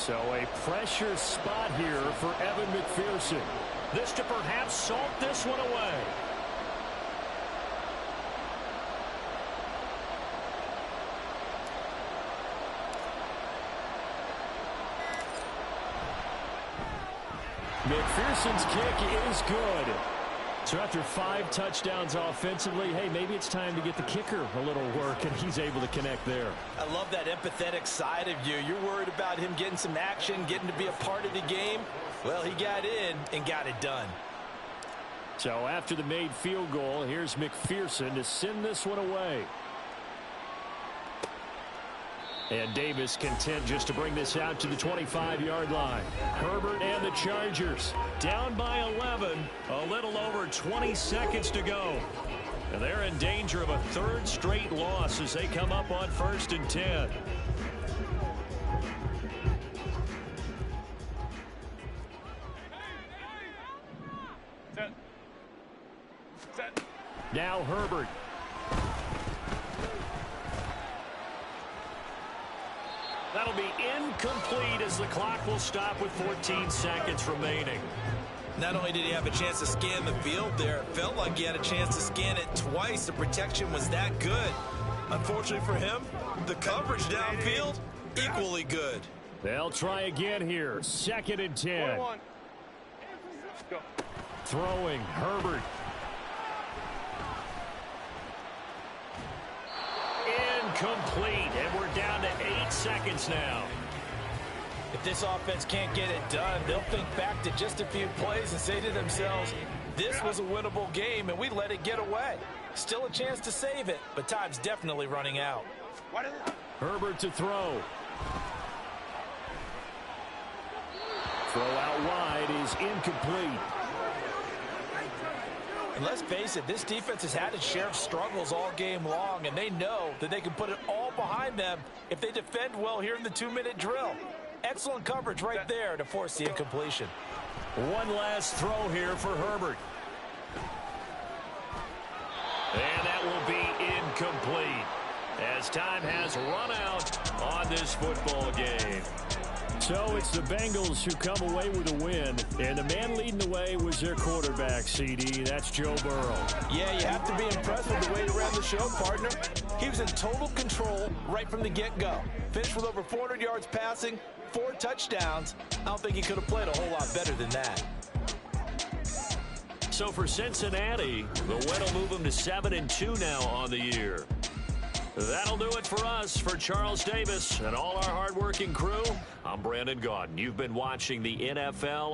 So a pressure spot here for Evan McPherson. This to perhaps salt this one away. McPherson's kick is good. So after 5 touchdowns offensively, hey, maybe it's time to get the kicker a little work, and he's able to connect there. I love that empathetic side of you. You're worried about him getting some action, getting to be a part of the game. Well, he got in and got it done. So after the made field goal, here's McPherson to send this one away. And Davis content just to bring this out to the 25-yard line. Herbert and the Chargers down by 11. A little over 20 seconds to go. And they're in danger of a 3rd straight loss as they come up on 1st and 10. Set. Now Herbert. That'll be incomplete as the clock will stop with 14 seconds remaining. Not only did he have a chance to scan the field there, it felt like he had a chance to scan it twice. The protection was that good. Unfortunately for him, the coverage downfield, equally good. They'll try again here. 2nd and 10. Go. Throwing, Herbert. Incomplete, and we're down to 8 seconds now. If this offense can't get it done, they'll think back to just a few plays and say to themselves, this was a winnable game, and we let it get away. Still a chance to save it, but time's definitely running out. Herbert to throw. Throw out wide is incomplete. And let's face it, this defense has had its share of struggles all game long, and they know that they can put it all behind them if they defend well here in the 2-minute drill. Excellent coverage right there to force the incompletion. One last throw here for Herbert. And that will be incomplete as time has run out on this football game. So it's the Bengals who come away with a win, and the man leading the way was their quarterback, CD. That's Joe Burrow. Yeah, you have to be impressed with the way he ran the show, partner. He was in total control right from the get-go. Finished with over 400 yards passing, 4 touchdowns. I don't think he could have played a whole lot better than that. So for Cincinnati, the win will move them to 7-2 now on the year. That'll do it for us. For Charles Davis and all our hardworking crew, I'm Brandon Gaudin. You've been watching the NFL